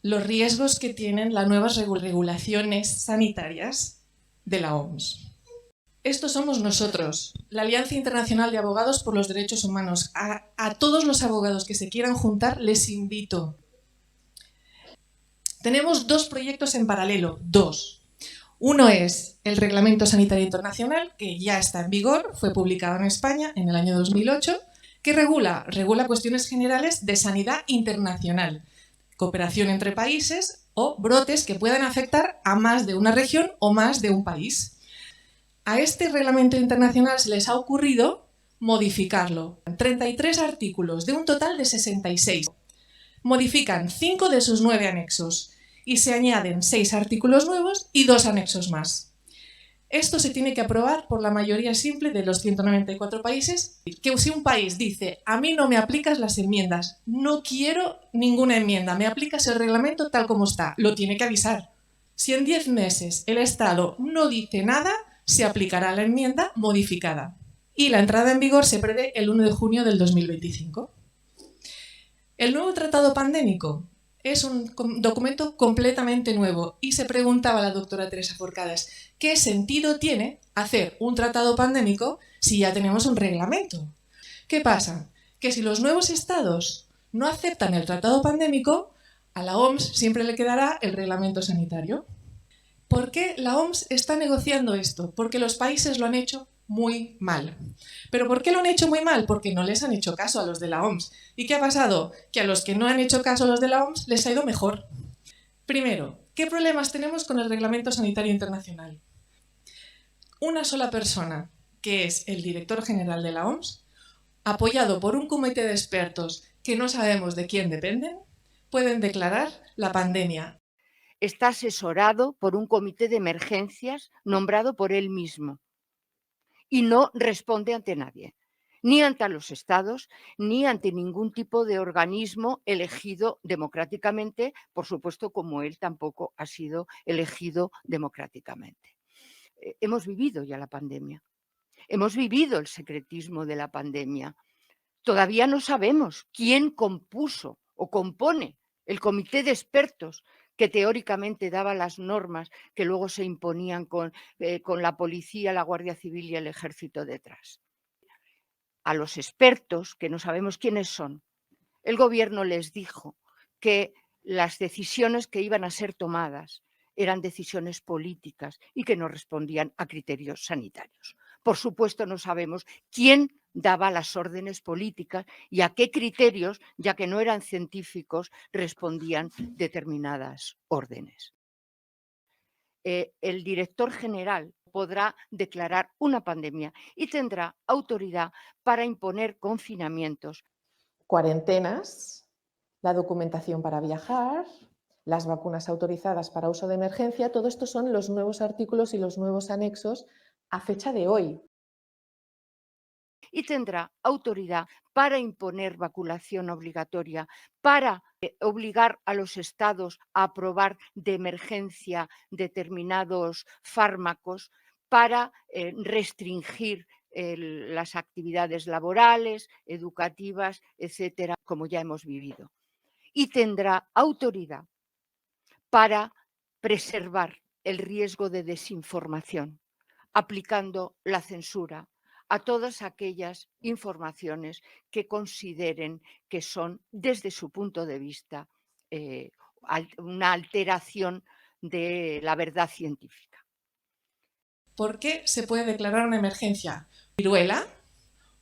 los riesgos que tienen las nuevas regulaciones sanitarias de la OMS. Estos somos nosotros, la Alianza Internacional de Abogados por los Derechos Humanos. A todos los abogados que se quieran juntar les invito. Tenemos dos proyectos en paralelo, dos. Uno es el Reglamento Sanitario Internacional, que ya está en vigor, fue publicado en España en el año 2008, que regula cuestiones generales de sanidad internacional, cooperación entre países o brotes que puedan afectar a más de una región o más de un país. A este reglamento internacional se les ha ocurrido modificarlo. 33 artículos de un total de 66. Modifican 5 de sus 9 anexos y se añaden 6 artículos nuevos y 2 anexos más. Esto se tiene que aprobar por la mayoría simple de los 194 países. Que si un país dice, a mí no me aplicas las enmiendas, no quiero ninguna enmienda, me aplicas el reglamento tal como está, lo tiene que avisar. Si en 10 meses el Estado no dice nada, se aplicará la enmienda modificada. Y la entrada en vigor se prevé el 1 de junio del 2025. El nuevo tratado pandémico es un documento completamente nuevo y se preguntaba la doctora Teresa Forcades, ¿qué sentido tiene hacer un tratado pandémico si ya tenemos un reglamento? ¿Qué pasa? Que si los nuevos estados no aceptan el tratado pandémico, a la OMS siempre le quedará el reglamento sanitario. ¿Por qué la OMS está negociando esto? Porque los países lo han hecho muy mal. ¿Pero por qué lo han hecho muy mal? Porque no les han hecho caso a los de la OMS. ¿Y qué ha pasado? Que a los que no han hecho caso a los de la OMS les ha ido mejor. Primero, ¿qué problemas tenemos con el Reglamento Sanitario Internacional? Una sola persona, que es el director general de la OMS, apoyado por un comité de expertos que no sabemos de quién dependen, pueden declarar la pandemia. Está asesorado por un comité de emergencias nombrado por él mismo y no responde ante nadie, ni ante los estados, ni ante ningún tipo de organismo elegido democráticamente, por supuesto, como él tampoco ha sido elegido democráticamente. Hemos vivido ya la pandemia, hemos vivido el secretismo de la pandemia. Todavía no sabemos quién compuso o compone el comité de expertos que teóricamente daba las normas que luego se imponían con la policía, la Guardia Civil y el Ejército detrás. A los expertos, que no sabemos quiénes son, el gobierno les dijo que las decisiones que iban a ser tomadas eran decisiones políticas y que no respondían a criterios sanitarios. Por supuesto, no sabemos quién daba las órdenes políticas y a qué criterios, ya que no eran científicos, respondían determinadas órdenes. El director general podrá declarar una pandemia y tendrá autoridad para imponer confinamientos. Cuarentenas, la documentación para viajar, las vacunas autorizadas para uso de emergencia, todo esto son los nuevos artículos y los nuevos anexos a fecha de hoy. Y tendrá autoridad para imponer vacunación obligatoria, para obligar a los estados a aprobar de emergencia determinados fármacos, para restringir las actividades laborales, educativas, etcétera, como ya hemos vivido. Y tendrá autoridad para preservar el riesgo de desinformación, aplicando la censura a todas aquellas informaciones que consideren que son, desde su punto de vista, una alteración de la verdad científica. ¿Por qué se puede declarar una emergencia? Viruela,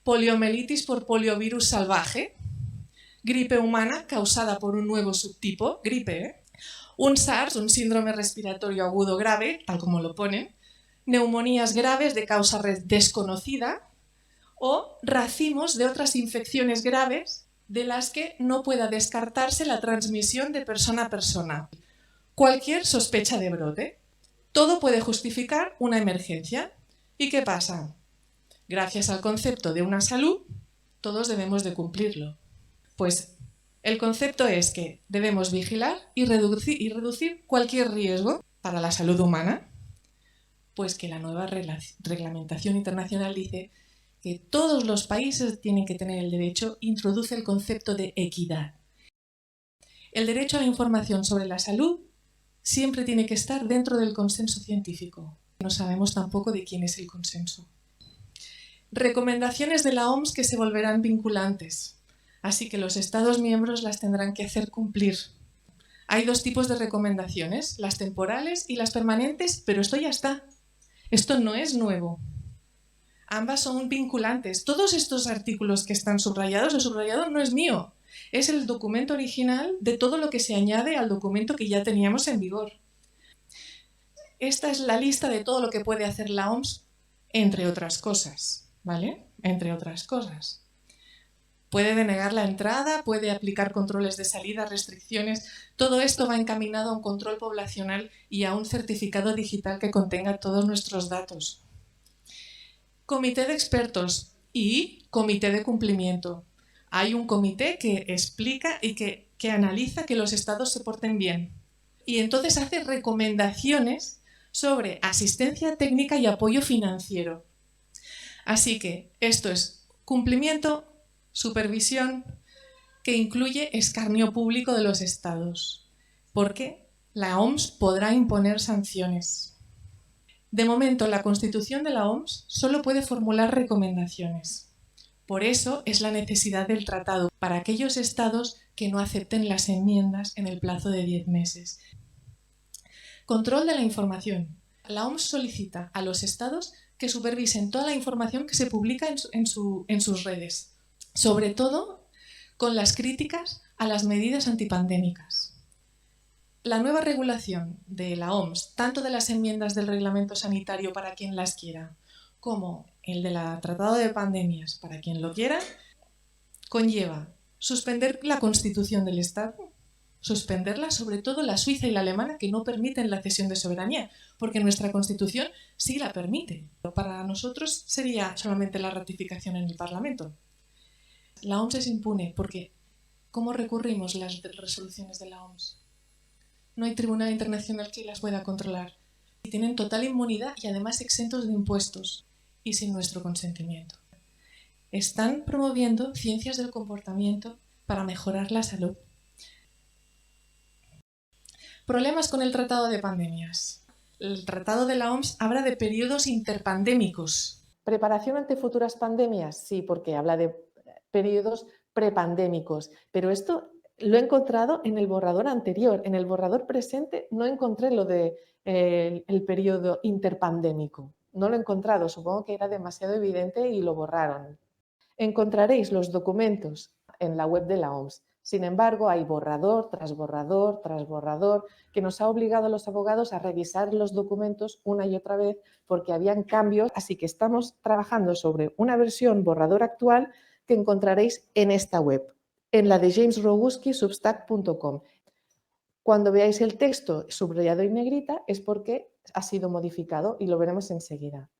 poliomielitis por poliovirus salvaje, gripe humana causada por un nuevo subtipo, gripe, un SARS, un síndrome respiratorio agudo grave, tal como lo ponen, neumonías graves de causa desconocida o racimos de otras infecciones graves de las que no pueda descartarse la transmisión de persona a persona. Cualquier sospecha de brote. Todo puede justificar una emergencia. ¿Y qué pasa? Gracias al concepto de una salud, todos debemos de cumplirlo. Pues el concepto es que debemos vigilar y reducir cualquier riesgo para la salud humana, pues que la nueva reglamentación internacional dice que todos los países tienen que tener el derecho, introduce el concepto de equidad. El derecho a la información sobre la salud siempre tiene que estar dentro del consenso científico. No sabemos tampoco de quién es el consenso. Recomendaciones de la OMS que se volverán vinculantes, así que los Estados miembros las tendrán que hacer cumplir. Hay dos tipos de recomendaciones, las temporales y las permanentes, pero esto ya está. Esto no es nuevo. Ambas son vinculantes. Todos estos artículos que están subrayados, el subrayado no es mío. Es el documento original de todo lo que se añade al documento que ya teníamos en vigor. Esta es la lista de todo lo que puede hacer la OMS, entre otras cosas, ¿vale? Entre otras cosas. Puede denegar la entrada, puede aplicar controles de salida, restricciones. Todo esto va encaminado a un control poblacional y a un certificado digital que contenga todos nuestros datos. Comité de expertos y comité de cumplimiento. Hay un comité que explica y que analiza que los estados se porten bien. Y entonces hace recomendaciones sobre asistencia técnica y apoyo financiero. Así que esto es cumplimiento, supervisión, que incluye escarnio público de los estados, porque la OMS podrá imponer sanciones. De momento, la Constitución de la OMS solo puede formular recomendaciones. Por eso es la necesidad del tratado para aquellos estados que no acepten las enmiendas en el plazo de 10 meses. Control de la información. La OMS solicita a los estados que supervisen toda la información que se publica en sus redes, sobre todo con las críticas a las medidas antipandémicas. La nueva regulación de la OMS, tanto de las enmiendas del reglamento sanitario para quien las quiera, como el del Tratado de Pandemias para quien lo quiera, conlleva suspender la Constitución del Estado, suspenderla, sobre todo la suiza y la alemana, que no permiten la cesión de soberanía, porque nuestra Constitución sí la permite. Para nosotros sería solamente la ratificación en el Parlamento. La OMS es impune porque ¿cómo recurrimos las resoluciones de la OMS? No hay tribunal internacional que las pueda controlar. Y tienen total inmunidad y además exentos de impuestos y sin nuestro consentimiento. Están promoviendo ciencias del comportamiento para mejorar la salud. Problemas con el Tratado de Pandemias. El Tratado de la OMS habla de periodos interpandémicos. ¿Preparación ante futuras pandemias? Sí, porque habla de periodos prepandémicos, pero esto lo he encontrado en el borrador anterior. En el borrador presente no encontré lo de el periodo interpandémico. No lo he encontrado, supongo que era demasiado evidente y lo borraron. Encontraréis los documentos en la web de la OMS. Sin embargo, hay borrador tras borrador tras borrador que nos ha obligado a los abogados a revisar los documentos una y otra vez porque habían cambios, así que estamos trabajando sobre una versión borrador actual que encontraréis en esta web, en la de James Roguski, substack.com. Cuando veáis el texto subrayado en negrita es porque ha sido modificado y lo veremos enseguida.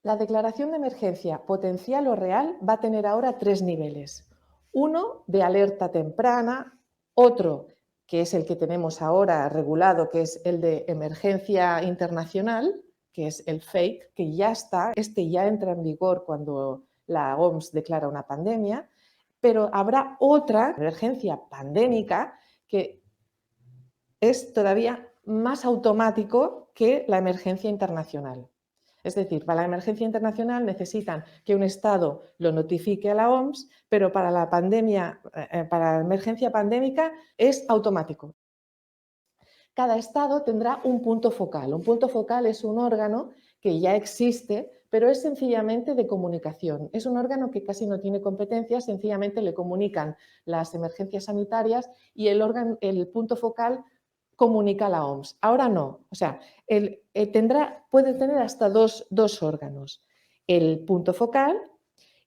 La declaración de emergencia potencial o real va a tener ahora 3 niveles. Uno de alerta temprana, otro que es el que tenemos ahora regulado, que es el de emergencia internacional, que es el FAKE, que ya está, este ya entra en vigor cuando la OMS declara una pandemia, pero habrá otra emergencia pandémica que es todavía más automático que la emergencia internacional. Es decir, para la emergencia internacional necesitan que un Estado lo notifique a la OMS, pero para la emergencia pandémica es automático. Cada Estado tendrá un punto focal. Un punto focal es un órgano que ya existe, pero es sencillamente de comunicación. Es un órgano que casi no tiene competencias, sencillamente le comunican las emergencias sanitarias y el punto focal comunica a la OMS. Ahora no, o sea, puede tener hasta dos órganos, el punto focal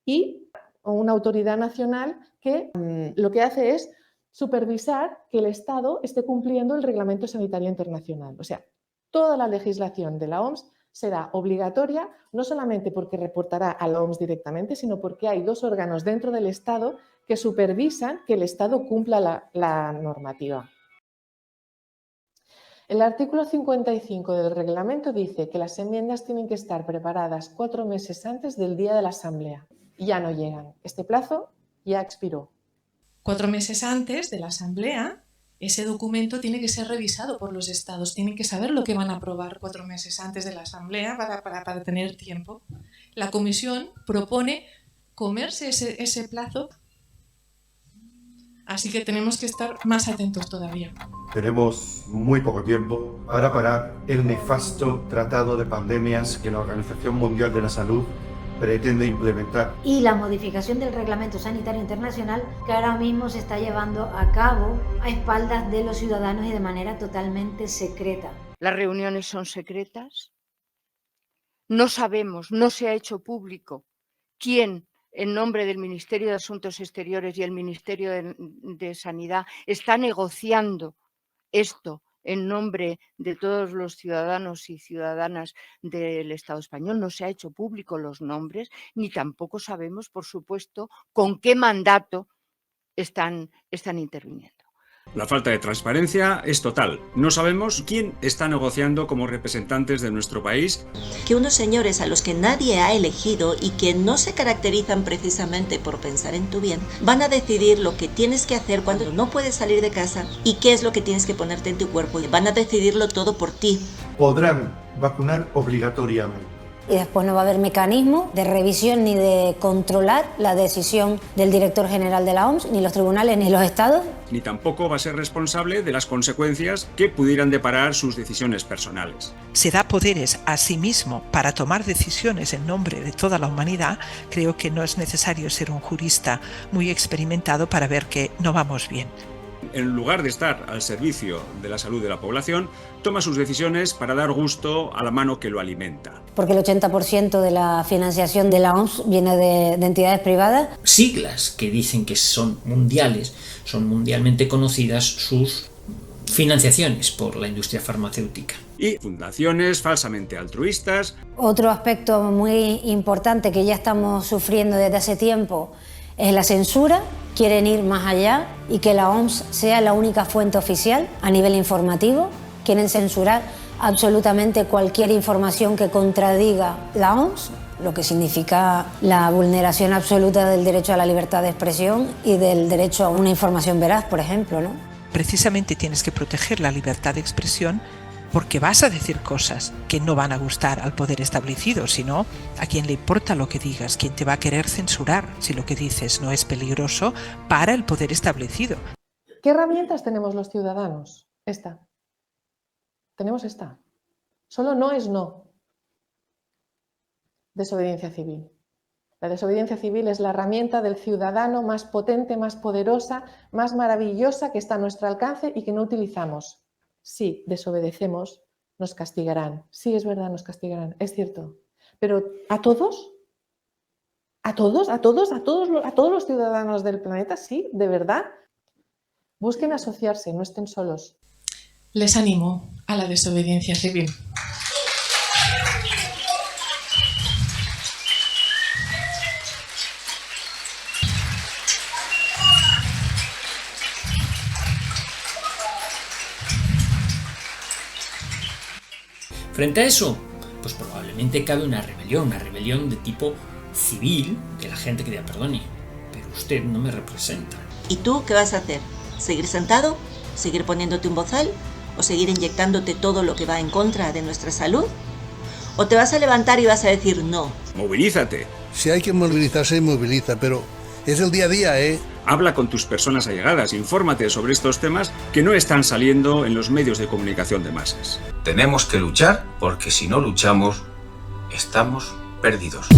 y una autoridad nacional que lo que hace es supervisar que el Estado esté cumpliendo el Reglamento Sanitario Internacional. O sea, toda la legislación de la OMS será obligatoria, no solamente porque reportará a la OMS directamente, sino porque hay 2 órganos dentro del Estado que supervisan que el Estado cumpla la normativa. El artículo 55 del reglamento dice que las enmiendas tienen que estar preparadas 4 meses antes del día de la asamblea. Ya no llegan. Este plazo ya expiró. 4 meses antes de la Asamblea, ese documento tiene que ser revisado por los estados, tienen que saber lo que van a aprobar 4 meses antes de la Asamblea para tener tiempo. La Comisión propone comerse ese plazo, así que tenemos que estar más atentos todavía. Tenemos muy poco tiempo para parar el nefasto tratado de pandemias que la Organización Mundial de la Salud pretende implementar. Y la modificación del Reglamento Sanitario Internacional que ahora mismo se está llevando a cabo a espaldas de los ciudadanos y de manera totalmente secreta. Las reuniones son secretas. No sabemos, no se ha hecho público quién, en nombre del Ministerio de Asuntos Exteriores y el Ministerio de Sanidad, está negociando esto en nombre de todos los ciudadanos y ciudadanas del Estado español. No se ha hecho público los nombres, ni tampoco sabemos, por supuesto, con qué mandato están interviniendo. La falta de transparencia es total. No sabemos quién está negociando como representantes de nuestro país. Que unos señores a los que nadie ha elegido y que no se caracterizan precisamente por pensar en tu bien, van a decidir lo que tienes que hacer cuando no puedes salir de casa y qué es lo que tienes que ponerte en tu cuerpo. Y van a decidirlo todo por ti. Podrán vacunar obligatoriamente. Y después no va a haber mecanismo de revisión ni de controlar la decisión del director general de la OMS, ni los tribunales ni los estados. Ni tampoco va a ser responsable de las consecuencias que pudieran deparar sus decisiones personales. Se da poderes a sí mismo para tomar decisiones en nombre de toda la humanidad. Creo que no es necesario ser un jurista muy experimentado para ver que no vamos bien. En lugar de estar al servicio de la salud de la población, toma sus decisiones para dar gusto a la mano que lo alimenta. Porque el 80% de la financiación de la OMS viene de entidades privadas. Siglas que dicen que son mundiales, son mundialmente conocidas sus financiaciones por la industria farmacéutica. Y fundaciones falsamente altruistas. Otro aspecto muy importante que ya estamos sufriendo desde hace tiempo es la censura. Quieren ir más allá y que la OMS sea la única fuente oficial a nivel informativo. Quieren censurar absolutamente cualquier información que contradiga la OMS, lo que significa la vulneración absoluta del derecho a la libertad de expresión y del derecho a una información veraz, por ejemplo, ¿no? Precisamente tienes que proteger la libertad de expresión porque vas a decir cosas que no van a gustar al poder establecido, sino a quien le importa lo que digas, quien te va a querer censurar si lo que dices no es peligroso para el poder establecido. ¿Qué herramientas tenemos los ciudadanos? Tenemos esta. Solo no es no. Desobediencia civil. La desobediencia civil es la herramienta del ciudadano más potente, más poderosa, más maravillosa que está a nuestro alcance y que no utilizamos. Si desobedecemos, nos castigarán. Sí, es verdad, nos castigarán, es cierto. Pero ¿a todos? ¿A todos los ciudadanos del planeta? Sí, de verdad. Busquen asociarse, no estén solos. Les animo a la desobediencia civil. Frente a eso, pues probablemente cabe una rebelión de tipo civil, que la gente que diga, perdone, pero usted no me representa. ¿Y tú qué vas a hacer? ¿Seguir sentado? ¿Seguir poniéndote un bozal? ¿O seguir inyectándote todo lo que va en contra de nuestra salud? ¿O te vas a levantar y vas a decir no? ¡Movilízate! Si hay que movilizarse, moviliza, pero es el día a día, ¿eh? Habla con tus personas allegadas, infórmate sobre estos temas que no están saliendo en los medios de comunicación de masas. Tenemos que luchar porque si no luchamos, estamos perdidos.